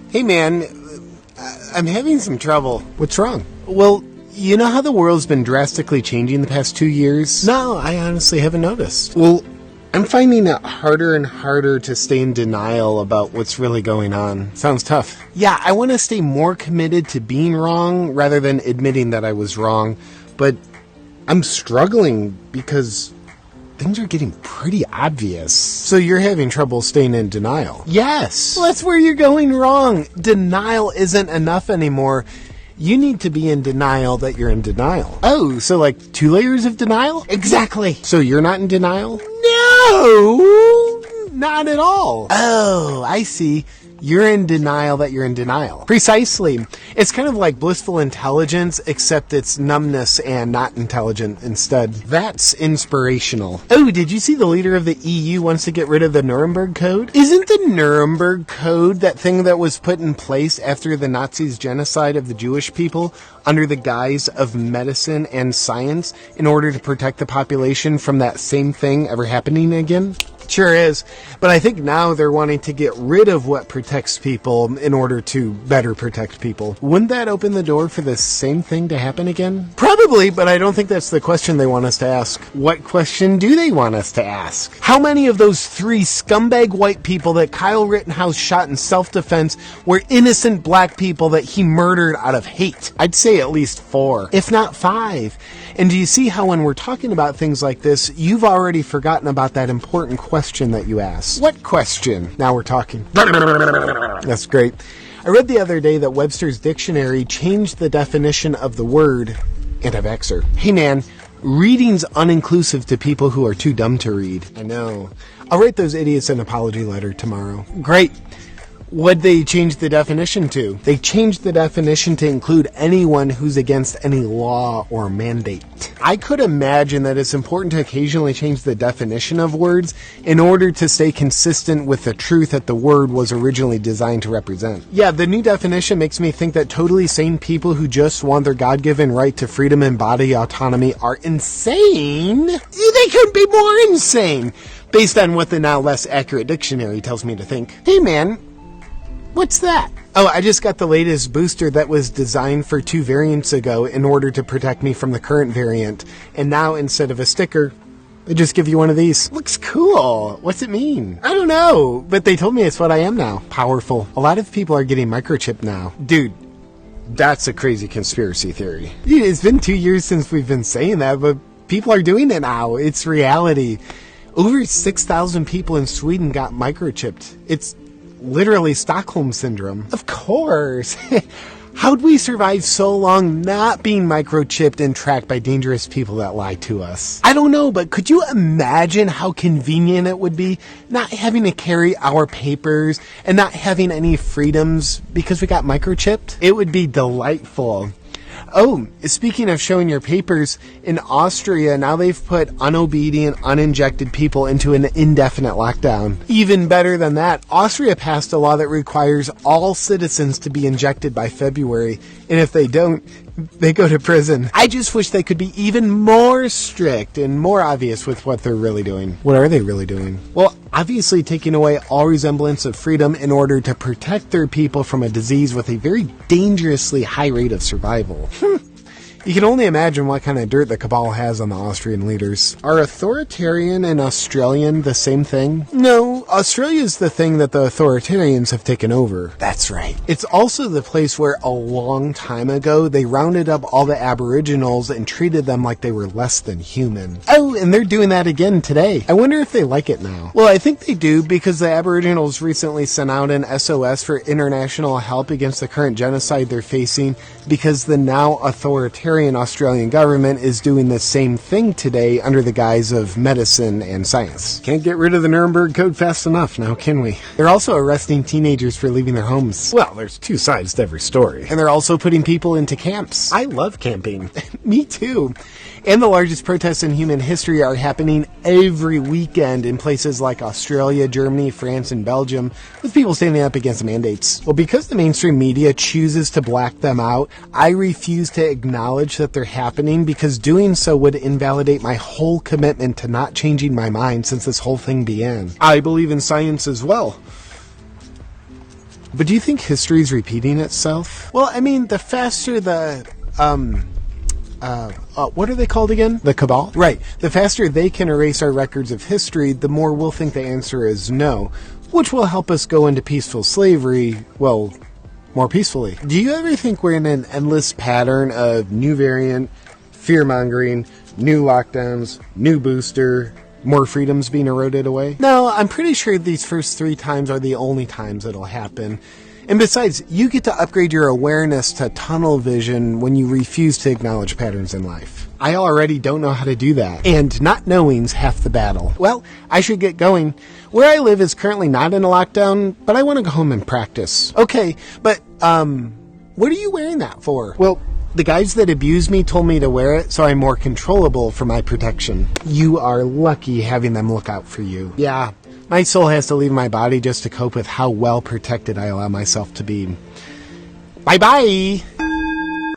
Hey man, I'm having some trouble. What's wrong? Well, you know how the world's been drastically changing the past 2 years? No, I honestly haven't noticed. Well, I'm finding it harder and harder to stay in denial about what's really going on. Sounds tough. Yeah, I want to stay more committed to being wrong rather than admitting that I was wrong. But I'm struggling because things are getting pretty obvious. So you're having trouble staying in denial? Yes. Well, that's where you're going wrong. Denial isn't enough anymore. You need to be in denial that you're in denial. Oh, so like 2 layers of denial? Exactly. So you're not in denial? No, not at all. Oh, I see. You're in denial that you're in denial. Precisely. It's kind of like blissful intelligence, except it's numbness and not intelligent instead. That's inspirational. Oh, did you see the leader of the EU wants to get rid of the Nuremberg Code? Isn't the Nuremberg Code that thing that was put in place after the Nazis' genocide of the Jewish people under the guise of medicine and science in order to protect the population from that same thing ever happening again? Sure is, but I think now they're wanting to get rid of what protects people in order to better protect people. Wouldn't that open the door for the same thing to happen again? Probably, but I don't think that's the question they want us to ask. What question do they want us to ask? How many of those 3 scumbag white people that Kyle Rittenhouse shot in self-defense were innocent black people that he murdered out of hate? I'd say at least 4. If not 5. And do you see how when we're talking about things like this, you've already forgotten about that important question that you asked? What question? Now we're talking. That's great. I read the other day that Webster's dictionary changed the definition of the word anti-vaxxer. Hey man, reading's uninclusive to people who are too dumb to read. I know. I'll write those idiots an apology letter tomorrow. Great. What'd they change the definition to? They changed the definition to include anyone who's against any law or mandate. I could imagine that it's important to occasionally change the definition of words in order to stay consistent with the truth that the word was originally designed to represent. Yeah, the new definition makes me think that totally sane people who just want their God-given right to freedom and body autonomy are insane. They could be more insane, based on what the now less accurate dictionary tells me to think. Hey man, what's that? Oh, I just got the latest booster that was designed for 2 variants ago in order to protect me from the current variant. And now, instead of a sticker, they just give you one of these. Looks cool. What's it mean? I don't know, but they told me it's what I am now. Powerful. A lot of people are getting microchipped now. Dude, that's a crazy conspiracy theory. Dude, it's been 2 years since we've been saying that, but people are doing it now. It's reality. Over 6,000 people in Sweden got microchipped. It's literally Stockholm Syndrome. Of course. How'd we survive so long not being microchipped and tracked by dangerous people that lie to us? I don't know, but could you imagine how convenient it would be not having to carry our papers and not having any freedoms because we got microchipped? It would be delightful. Oh, speaking of showing your papers, in Austria, now they've put unobedient, uninjected people into an indefinite lockdown. Even better than that, Austria passed a law that requires all citizens to be injected by February, and if they don't, they go to prison. I just wish they could be even more strict and more obvious with what they're really doing. What are they really doing? Well, obviously taking away all resemblance of freedom in order to protect their people from a disease with a very dangerously high rate of survival. You can only imagine what kind of dirt the cabal has on the Austrian leaders. Are authoritarian and Australian the same thing? No, Australia's the thing that the authoritarians have taken over. That's right. It's also the place where a long time ago they rounded up all the Aboriginals and treated them like they were less than human. Oh, and they're doing that again today. I wonder if they like it now. Well, I think they do because the Aboriginals recently sent out an SOS for international help against the current genocide they're facing because the now authoritarian Australian government is doing the same thing today under the guise of medicine and science. Can't get rid of the Nuremberg Code fast enough now, can we? They're also arresting teenagers for leaving their homes. Well, there's 2 sides to every story. And they're also putting people into camps. I love camping. Me too. And the largest protests in human history are happening every weekend in places like Australia, Germany, France, and Belgium, with people standing up against mandates. Well, because the mainstream media chooses to black them out, I refuse to acknowledge that they're happening because doing so would invalidate my whole commitment to not changing my mind since this whole thing began. I believe in science as well. But do you think history's repeating itself? Well, I mean, the faster the, what are they called again? The cabal? Right. The faster they can erase our records of history, the more we'll think the answer is no, which will help us go into peaceful slavery, well, more peacefully. Do you ever think we're in an endless pattern of new variant, fear-mongering, new lockdowns, new booster, more freedoms being eroded away? No, I'm pretty sure these first 3 times are the only times it'll happen. And besides, you get to upgrade your awareness to tunnel vision when you refuse to acknowledge patterns in life. I already don't know how to do that. And not knowing's half the battle. Well, I should get going. Where I live is currently not in a lockdown, but I want to go home and practice. Okay, but, what are you wearing that for? Well, the guys that abuse me told me to wear it so I'm more controllable for my protection. You are lucky having them look out for you. Yeah, my soul has to leave my body just to cope with how well protected I allow myself to be. Bye-bye!